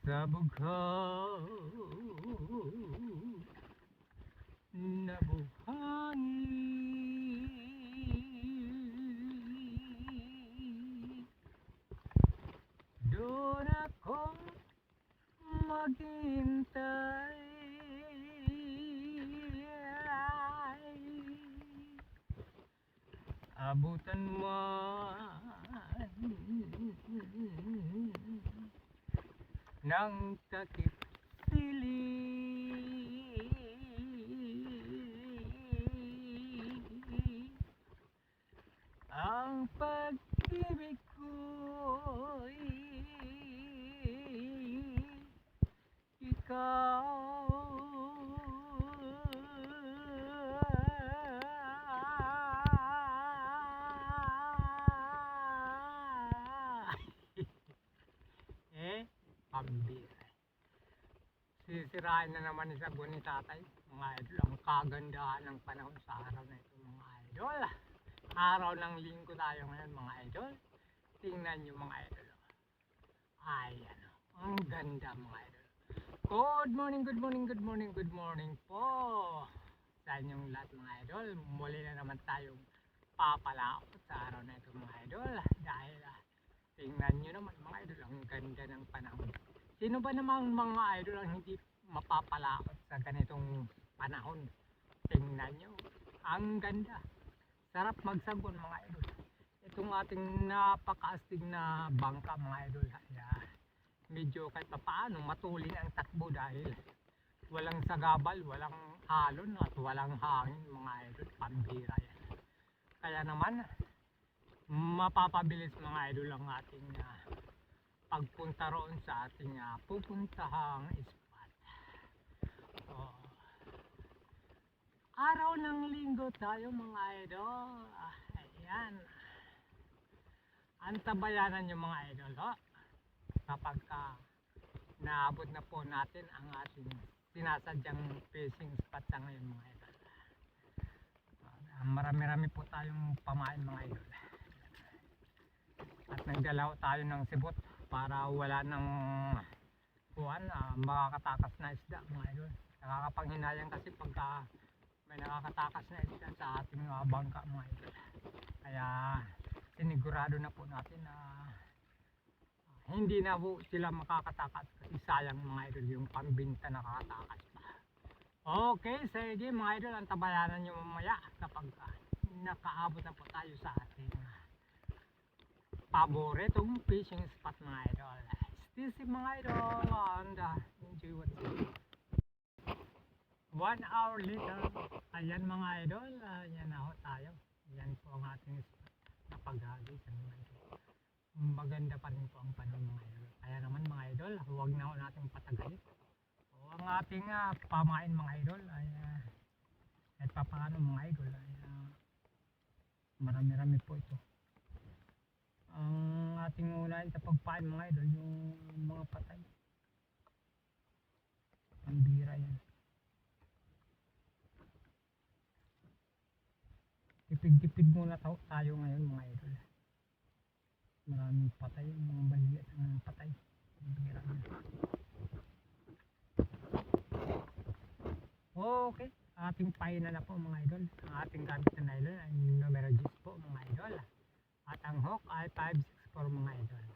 Sa bughaw na buhangin, doon ako maghintay. Abutan man ng takip siling, ang pag-ibig ko'y ikaw. Pambira. Sisirain na naman ni Sago ni Tatay. Mga idol, ang kagandahan ng panahon sa araw na ito, mga idol. Araw ng linggo tayo ngayon, mga idol. Tingnan nyo, mga idol. Ayan, ang ganda, mga idol. Good morning, good morning, good morning, good morning po sa inyong lahat, mga idol. Muli na naman tayong papalaot sa araw na ito, mga idol. Dahil tingnan nyo naman, mga idol, ang ganda ng panahon. Sino ba namang mga idol ang hindi mapapalaot sa ganitong panahon? Tingnan nyo, ang ganda. Sarap magsagon, mga idol. Itong ating napakaastig na bangka, mga idol. Medyo kahit paano matulin ang takbo dahil walang sagabal, walang alon at walang hangin, mga idol. Pambira yan. Kaya naman mapapabilis, mga idol, ang ating pagpunta roon sa ating pupuntahang spot. So, araw ng linggo tayo, mga idol. Ayan, antabayanan nyo, mga idol, kapag naabot na po natin ang ating sinasadyang fishing spot sa ngayon, mga idol. Marami-rami po tayong pamain, mga idol. At nagdalaw tayo ng sibot para wala ng makakatakas na isda, mga idol. Nakakapanghinayang kasi pagka may nakakatakas na isda sa ating bangka, mga idol. Kaya sinigurado na po natin na hindi na po sila makakatakas kasi sayang, mga idol, yung pambinta nakakatakas pa. Okay, sige, mga idol, ang tabayanan nyo mamaya kapag nakaabot na po tayo sa ating paboritong fishing spot, mga idol. Stay safe, mga idol, and enjoy what's it. 1 hour later, ayan, mga idol, ayan na ho tayo. Ayan po ang ating spot na paghagi sa mga idol. Maganda pa rin po ang panahon, mga idol. Kaya naman, mga idol, huwag na ho nating patagalin. O ang ating pamain, mga idol, ay kahit pa paano, mga idol, ay marami-rami po ito. Ang ating unahin sa pagpain, mga idol, yung mga patay. Ang bira yan. Tipid-tipid muna tayo ngayon, mga idol. Maraming patay, mga maliit na patay. Ang bira yan. Okay, ating painan na po, mga idol. Ang ating gamit na nylon ay numero 10 po, mga idol. At ang hook ay 564, mga idol.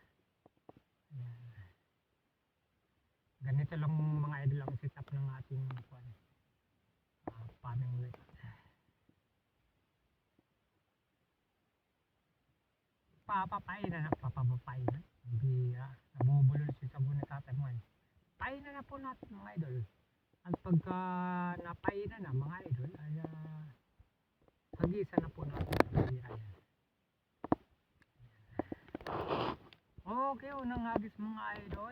Ayan. Ganito lang, mga idol, ang setup ng ating panning weight. Papapainan. Bira, nabubulol si Sago ni Tatay mo. Painan na po natin, mga idol. At pagka napainan na, mga idol, ay hagisa na po natin. Bira yan. Okay, unang hagis, mga idol.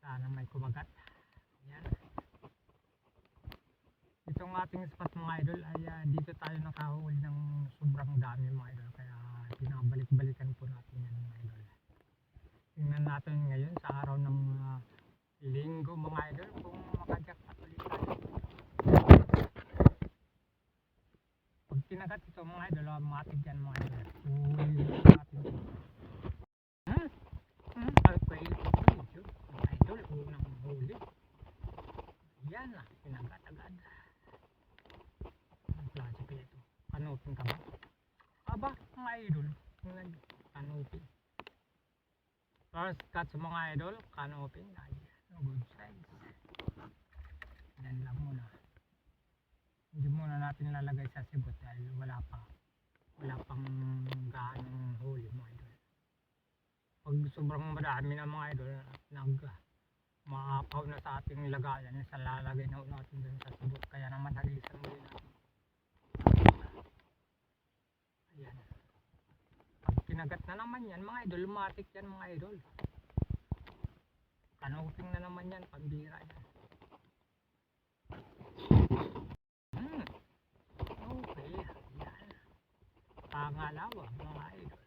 Sana may kumagat. Ayan. Itong ating spot, mga idol, ay dito tayo nakahuli ng sobrang dami, mga idol. Kaya pinabalik-balikan po natin yan, mga idol. Tingnan natin ngayon sa araw ng linggo, mga idol, kung makajackpot ulit tayo. Pag kinagat ito, mga idol, matig yan, mga idol. Uy, natin ito. Okay. Ayan na, pinagat-agad. Ang klase pa ito. Kanupin ka ba? Aba, mga idol. Tingnan nyo, kanupin. First cut sa mga idol, kanupin. Ayan, good size. Yan lang muna. Hindi muna natin lalagay sa sibot dahil wala pang gaanong huli mga idol. Pag sobrang madami na mga idol, maapaw na sa ating lagayan, sa lalagay na natin dun sa sibot, kaya naman halisan muli natin. Ayan. Pag kinagat na naman yan mga idol, matik yan mga idol. Kanuping na naman yan, pambira yan. Okay, ayan. Pangalawa mga idol.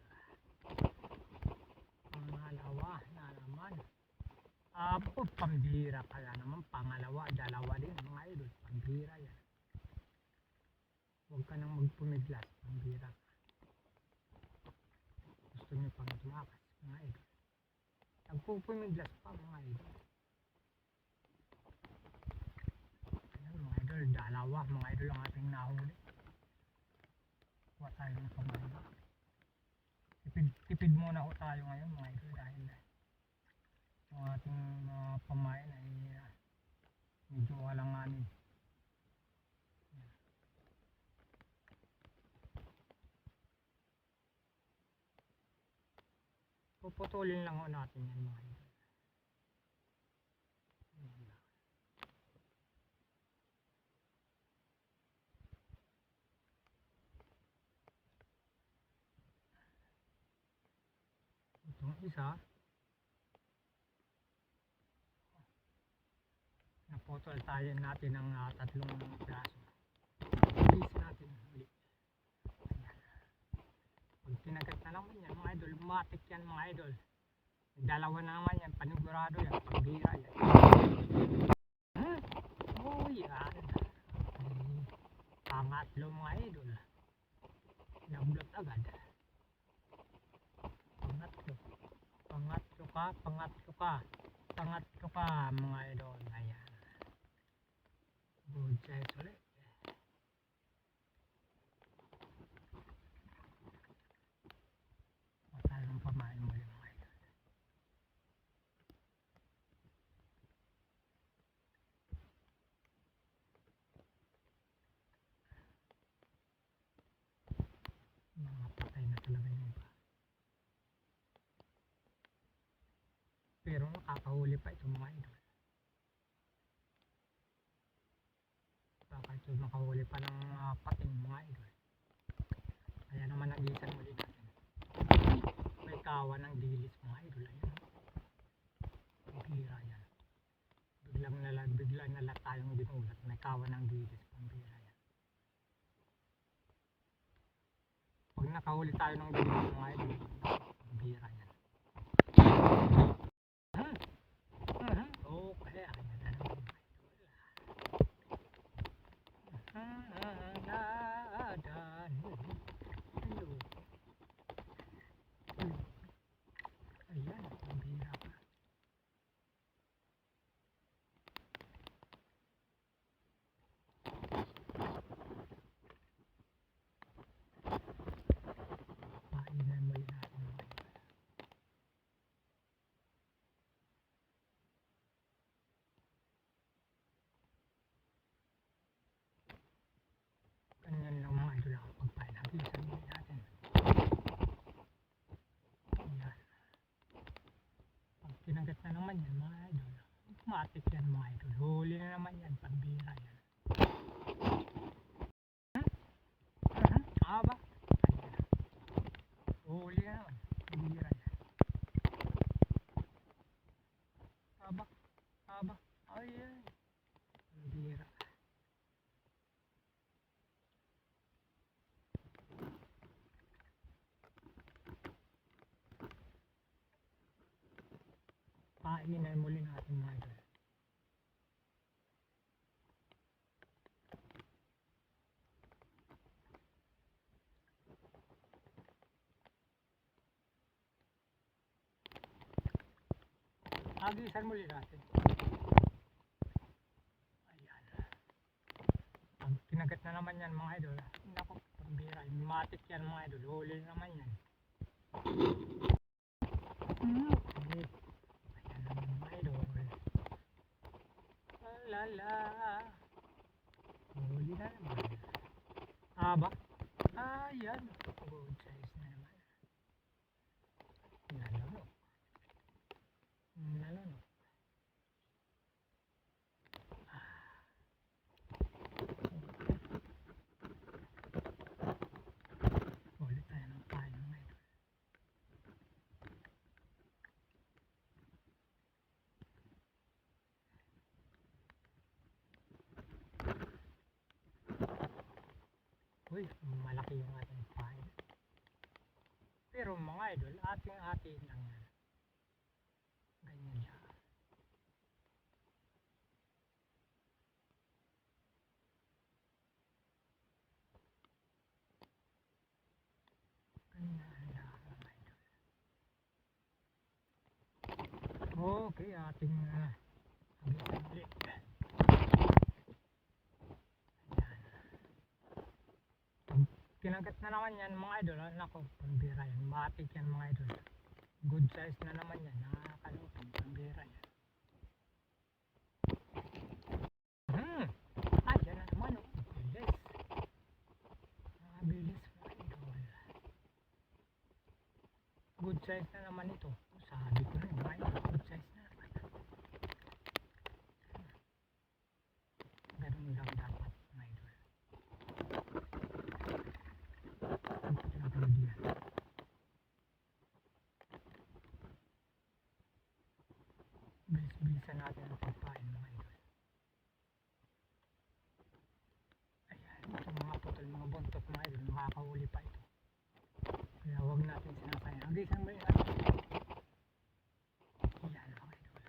Pangalawa na naman. Pambira kaya naman. Pangalawa, dalawa din mga idol. Pambira yan. Huwag ka nang magpumiglas. Pambira ka. Gusto nyo pang tumakas mga idol. Nagpupumiglas pa mga idol. Ayan mga idol, dalawa mga idol ang ating nahuli. Kuha tayo ng pamalo. Tipid muna ho tayo ngayon mga idol dahil ang ating pamain ay medyo alanganin. Puputulin lang ho natin yan mga idol. Itong isa, naputol tayo natin ng tatlong braso. Release natin ulit. Ayan. Pag tinagat na naman yan mga idol, matik yan mga idol. Dalawa na naman yan, panigurado yan, pagbira yan. Oh yan. Pangatlo mga idol. Nablot agad. Pangatlo ka mga idol. Ayan. Good size ulit. Matal ng pamain mo yung mga idol. Mga patay na talaga yung iba. Pero nakakahuli pa ito mga idol. Baka ito makahuli pa ng pating mga idol. Kaya naman nagisan muli natin. May kawan ng dilis mga idol. Ayun. Pambira yan. Biglang nala tayong ginulat. May kawan ng dilis. Pambira yan. Pag nakahuli tayo ng dilis mga idol, pambira yan. Okay, ayan na naman. Ayan, pambira ka. Painan mo yun natin. Ganyan lang mga idol ako pagpain. Habisan mo natin. Ayan. Pag kinagat na naman yan mga idol, matik yan mga idol. Huli na naman yan. Pambira yan. Aba. Ayan. Huli na naman. Pambira yan. Aba. Ayan. Pambira. Painan muli natin mga idol. Hagisan muli natin. Ayan. naman yan mga idol. Naku, pambira. Matik yan mga idol. Huli naman yan. Okay. Ayan naman mga idol. Lala. Huli na naman. Aba. Ayan. Good size na naman. Nalano. Nalano. Huli tayo ng payo mga idol. Uy, malaki yung ating payo. Pero mga idol, ating-ating lang yan. Ganyan siya. Ganyan lang mga idol. Okay, ating agit-agit. Kinagat na naman yan mga idol. Nako, pambira yan. Matik yan mga idol. Good size na naman yan. Nakakalutang pambira yan. Yan na naman. Bilis. Bilis mga idol. Good size na naman ito. Sabi ko na mga idol. Good size na naman. Ganun lang dapat mga idol. Bilis-bilisan natin ang pagpain mga idol. Ayan, ito mga putol, mga buntot mga idol, makakahuli pa ito. Kaya huwag natin sinasayang. Agisan ba yun? Ayan mga idol.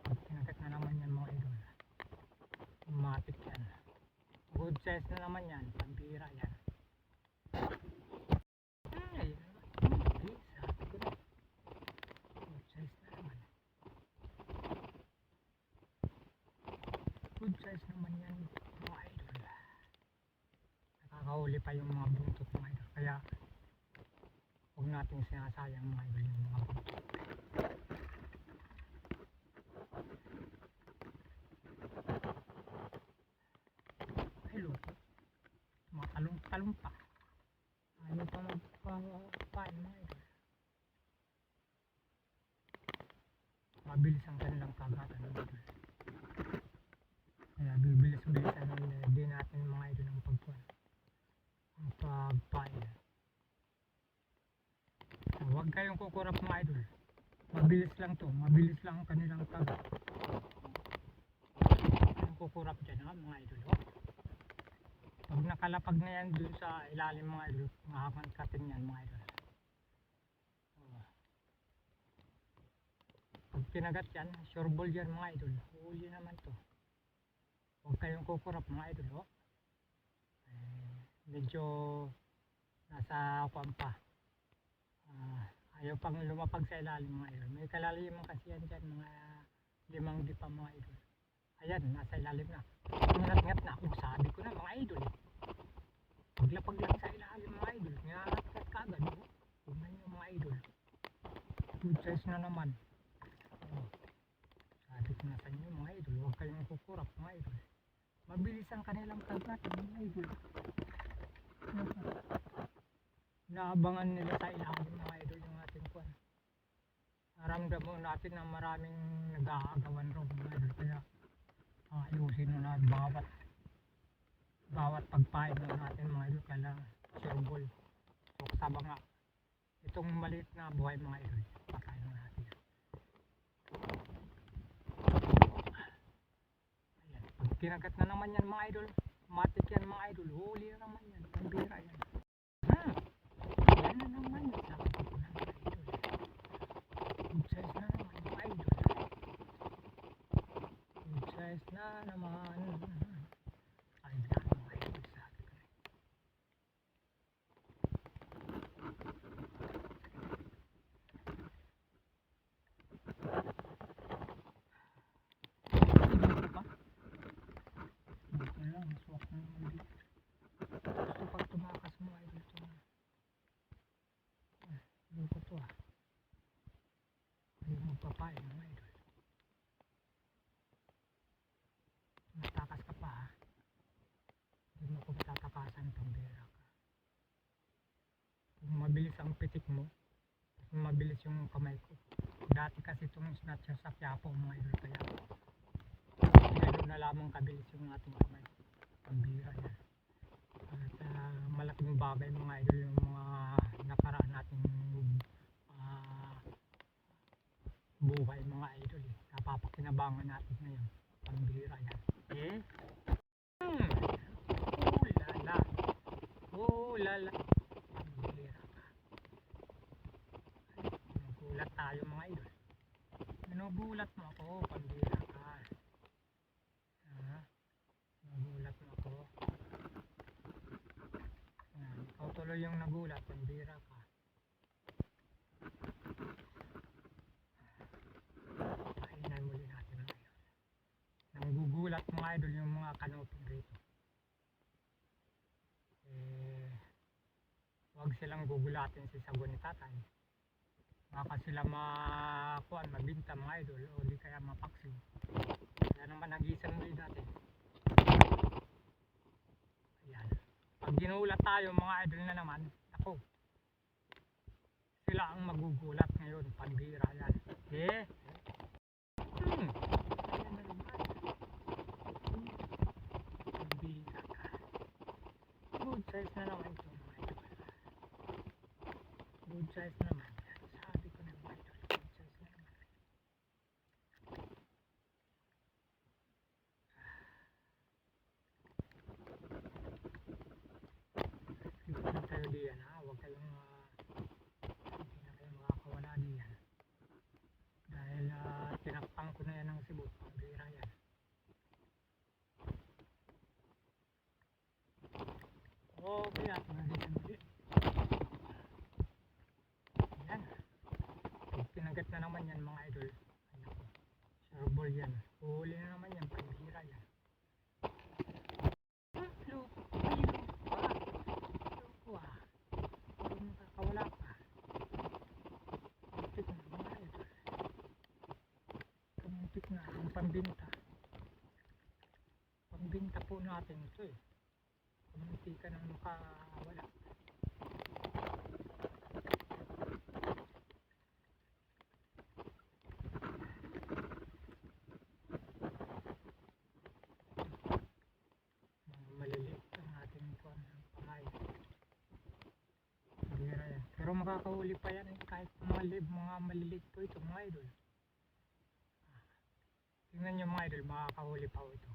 Pag kinagat na naman yan mga idol, matik yan. Good size na naman yan, pambira yan. Good size naman yan mga idol. Nakakahuli pa yung mga buntot mga idol. Kaya huwag natin sinasayang mga idol yung mga buntot. Hello. Matalong-talong pa. Ayaw pa magpapain mga idol. Mabilis ang kanilang kagatan mga idol. Kaya bibilis-bilisan din natin mga idol ang pagpain. Huwag kayong kukurap mga idol. Mabilis lang to. Mabilis lang ang kanilang kagat. Ang kukurap dyan ha mga idol. Pag nakalapag na yan dun sa ilalim mga idol, mahabang katin yan mga idol. Pag kinagat yan, sure ball yan mga idol. Huli naman to. Huwag kayong kukurap mga idol. Medyo nasa kwan pa. Ayaw pang lumapag sa ilalim mga idol. May kalaliman kasi yan dyan mga 5 dipa mga idol. Ayan, nasa ilalim na. Ngat-ngat na. Sabi ko na mga idol. Paglapag lang sa ilalim mga idol. Ngat-ngat kagad. Tingnan nyo mga idol. Good size na naman. Sabi ko na sa inyo mga idol. Huwag kayong kukurap mga idol. Mabilis ang kanilang kagatan mga idol. Naabangan nila sa ilalim mga idol yung ating kwan. Naramdam mo natin na maraming nag-aagawan ro mga idol. Kaya ayusin mo na bawat pagpain natin mga idol. Kailangan sure ball. So kasama nga itong maliit na buhay mga idol. Pakain mo natin. Ayan. Pag kinagat na naman yan mga idol. Matik yan mga idol. Huli na naman yan. Pambira yan. Yan na naman. Sabi ko na mga idol. Good size na naman mga idol. Good size na naman. Ay na mga idol. Sabi ko na. Dito pa. Dito lang. Maswak na naman dito. pa eh, mga idol. Matakas ka pa ha. Hindi mo ko matatakasan, pambira ka. Kung mabilis ang pitik mo, kung mabilis yung kamay ko. Dati kasi itong snatcher sa Quiapo, mga idol, kaya ngayon na lamang kabilis yung ating kamay. Pambira yan. At malaking bagay, mga idol, yung mga nakaraan nating buhay, mga idol eh. Napapakinabangan natin ngayon. Pambira yan. Eh? Lala. Lala. Pambira ka. Nagulat tayo, mga idol. Nagulat mo ako, pambira ka. Nagulat mo ako. Ikaw tuloy yung nagulat, pambira ka. Pahinay muli natin ngayon. Nanggugulat, mga idol, yung mga kanoping rito. Huwag silang gugulatin si sagon ni tatay. Baka sila mabinta, mga idol, o di kaya mapaksiw. Kaya naman nag-isan muli natin. Ayan. Pag ginulat tayo, mga idol, na naman, ako, sila ang magugulat ngayon. Pambira yan. Ayan na naman. Pambira ka. Good size na naman ito, mga idol. Good size naman. Sabi ko na, mga idol, good size na naman. Dito na tayo diyan ha. Huwag kayong hindi na kayo makakawala diyan. Dahil tinakpang ko na yan ng sibot. Pambira yan. Okay at nandito muli. Ayan. Pag pinagat na naman yan, mga idol. Ayan. Sureball yan. Uhuli na naman yan. Pambira yan. Loko. Ay, loko ah. Parang nakakawala ka. Kamuntik na, mga idol. Kamuntik na ang pambinta. Pambinta po natin ito eh. Kamuntik ka nang makawala. Maliliit ang ating pamay. Bira yan. Pero makakahuli pa yan eh. Kahit mga maliliit po ito, mga idol. Tingnan nyo, mga idol, makakahuli pa po ito.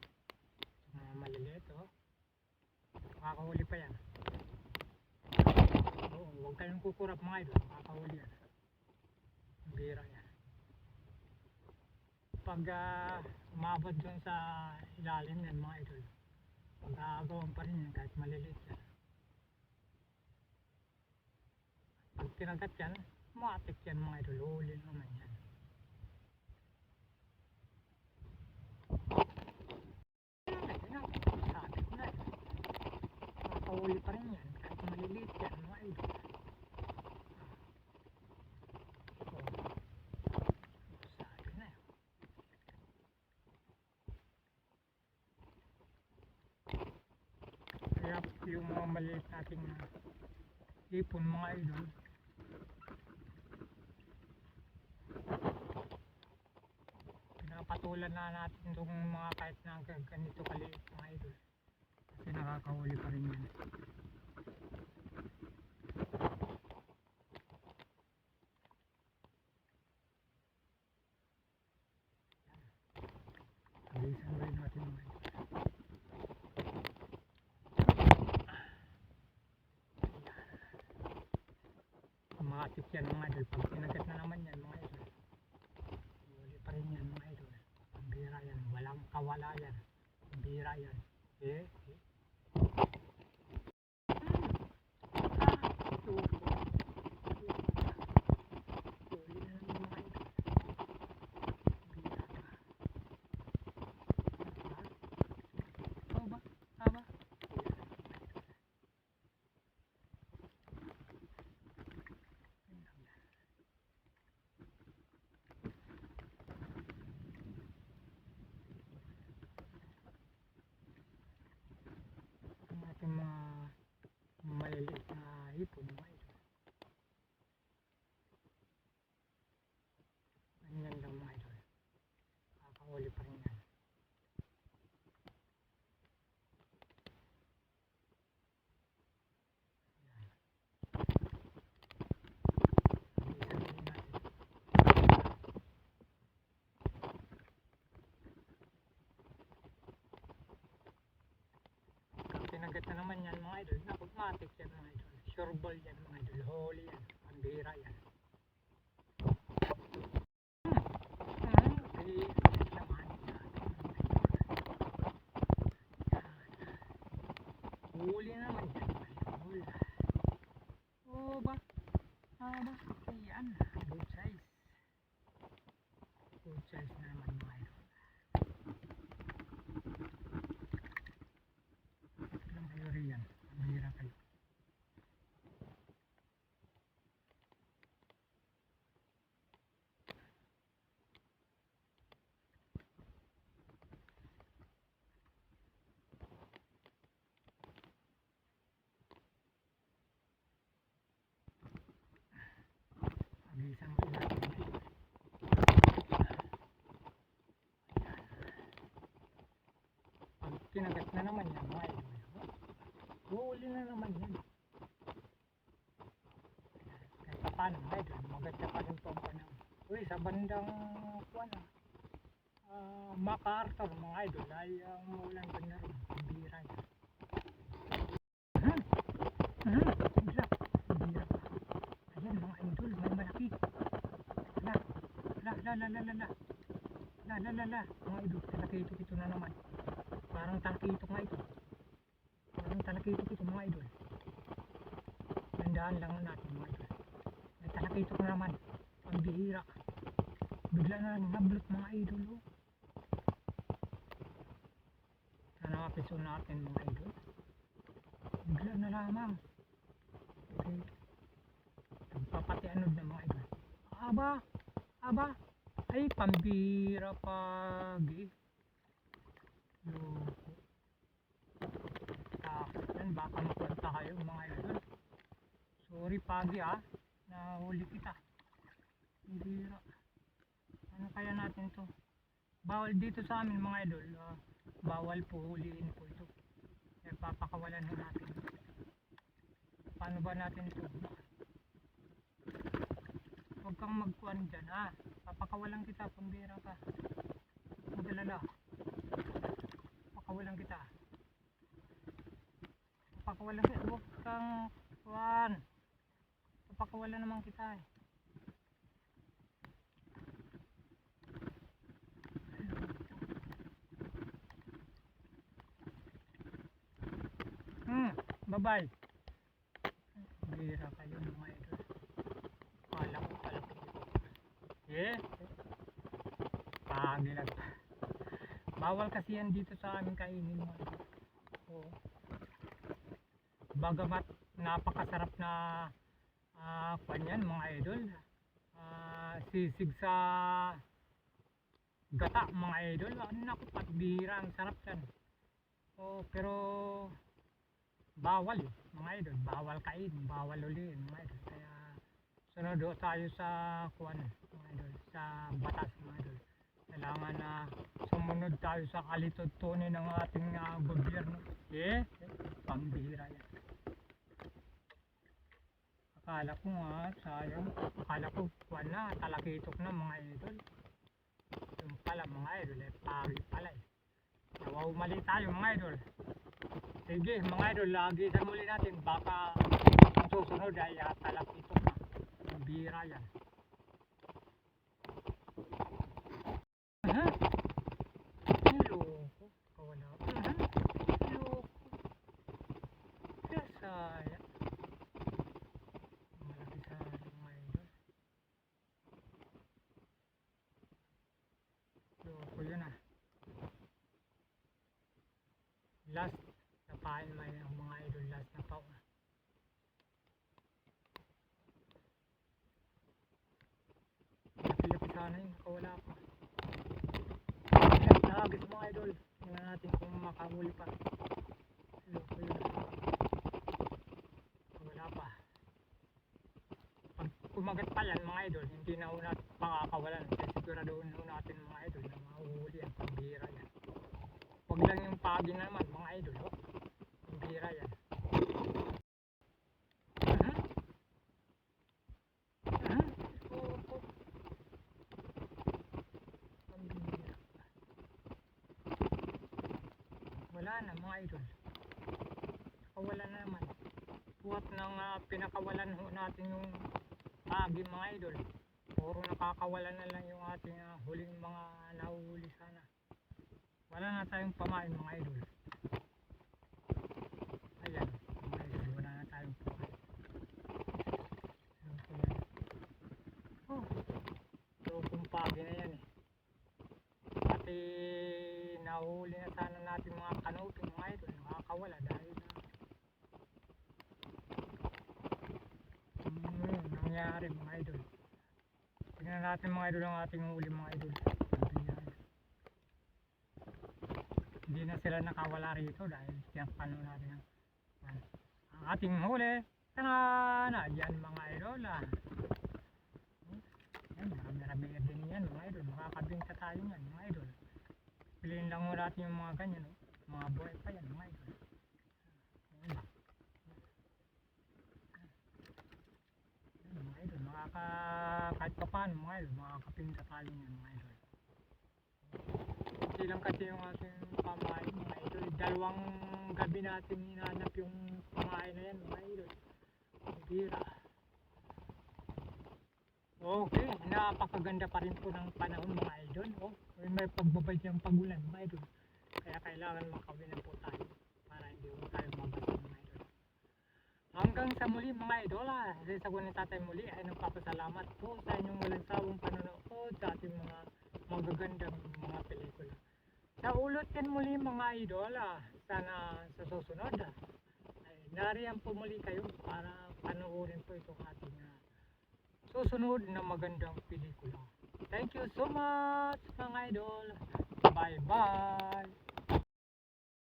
Mga maliliit oh. Makakahuli pa yan. Oo, huwag kayong kukurap, mga idol. Makakahuli yan. Bira yan. Pag umabot dun sa ilalim yan, mga idol, pag-aagawan pa rin yan kahit maliliit yan. Pag tinagat yan, matik yan, mga idol. Huli naman yan. Sabi ko na eh. Makakahuli pa rin yan kahit maliliit yan, mga idol. Sabi na eh. Kaya yung mga maliit nating ipon, mga idol, pinapatulan na natin itong mga kahit na ganito kaliit, mga idol, kasi nakakahuli pa rin yan. Alisan rin natin, mga idol. Matik yan, mga idol. Pag tinagat na naman yan, mga idol, huli pa rin yan, mga idol. Pambira yan. Walang kawala yan. Pambira yan. Eh? Huli na naman, mga idol. Pambira ka. Aba? Aba? hipon mga idol. Ganyan lang mga idol. Kakahuli pa rin yan. Kinagat na naman yan mga idol. Napagmatik yan mga idol. Sure ball yan mga idol. Huli yan. Pambira yan. Huli na naman yan. Huli. Oh ba? Ba? Ayan. Good size. Good size na naman mga idol. Ilang kayo riyan. Pambira kayo. Isang natin. Pag kinagat na naman yan mga idol, huli na naman yan. Kahit pa paano mga idol, maganda pa rin po ang panahon. Uy, sa bandang MacArthur mga idol ay umulan ba na rin, pambira yan. Bigla, pambira pa. Ayan mga idol, may malaki. Mga idol, talakitok ito na naman. Parang talakitok nga ito. Parang talakitok ito mga idol. Tandaan lang natin mga idol. May talakitok na naman. Pambihira. Bigla na nablot mga idol. Oh. Sana mapiso natin mga idol. Bigla na lamang. Okay. Nagpapatianod na mga idol. Aba. Ay, pambira pagi. Loko. Takot yan. Baka mapunta kayo mga idol. Sorry pagi nahuli kita. Pambira. Ano kaya natin to? Bawal dito sa amin mga idol. Bawal po huliin po ito. Kaya papakawalan na natin. Paano ba natin ito? Huwag kang magkuhan dyan papakawalan kita, pambira ka. Magalala. Papakawalan kita. Huwag kang kuhan. Papakawalan naman kita Bye-bye. Pambira kayo mga idol. Kala ko pala po. Pangilag. Bawal kasi yan dito sa amin kainin mga idol. Bagamat napakasarap na kanyan mga idol. Sisig sa gata mga idol. Naku, patbira, ang sarap yan. Pero bawal mga idol. Bawal kainin, bawal uliin mga idol. Kaya sunod tayo sa mga idol, sa batas mga idol. Kailangan na sumunod tayo sa kalitudtunin ng ating gobyerno. Pambihira yan. Akala ko sayang. Akala ko talakitok na mga idol. Yung pala mga idol, pagi pala Nawaw mali tayo mga idol. Sige mga idol, lagisan muli natin. Baka ang susunod ay talakitok na. Pambihira yan. Loko. Kawala ko. Loko. Kasaya. Malaki sa mga idol. Loko yun Last na pain may ang mga idol. Last na pa. Laki-laki sana yun. Kawala pa. Nagis mga idol. Tingnan natin kung makahuli pa. Loko yun. Wala pa. kumagat pa yan mga idol, hindi na ho natin pakakawalan. Siguraduhin ho natin mga idol na mahuhuli yan, pambira yan. Huwag lang yung pagi naman mga idol, oh. Pambira yan. Opo. Pambira. Wala na mga idol. Wala na naman. Buhat nang pinakawalan ho natin yung pagi mga idol. Puro nakakawalan na lang yung ating huling mga nahuhuli sana. Wala na tayong pamain mga idol. Ayan mga idol, wala na tayong pamain. Ayan po yan. Oh, so kung pagi na yan eh. Pati nahuhuli na sana natin mga kanuping mga idol. Nakakawala dahil nangyari mga idol. Tingnan natin mga idol ang ating huli mga idol. Hindi na sila nakawala rito dahil tinapano natin ang ating huli. Tana! Yan mga idol yan, marami-rami din yan mga idol. Makakabinta tayo yan mga idol. Piliin lang mo natin yung mga ganyan, mga buhay pa yan mga idol. Mga idol, kahit pa paano mga idol, makakapinta tayo yan mga idol. Hindi lang kasi yung ating pamain mga idol. Dalawang gabi natin hinanap yung pamain na yan mga idol. Bira. Okay, napakaganda pa rin po ng panahon mga idol. May pagbabay ng pagulan mga idol. Kaya kailangan makawinan po tayo para hindi po tayo mabasa mga idol. Hanggang sa muli mga idol, sa kunin tatay muli ay nagpapasalamat po sa inyong walang sawang panonood sa ating mga magagandang mga pelikula. Sa ulot din muli mga idol, sana sa susunod ay nariyan po muli kayo para panoorin po itong ating susunod na magandang pelikula. Thank you so much mga idol. Bye bye.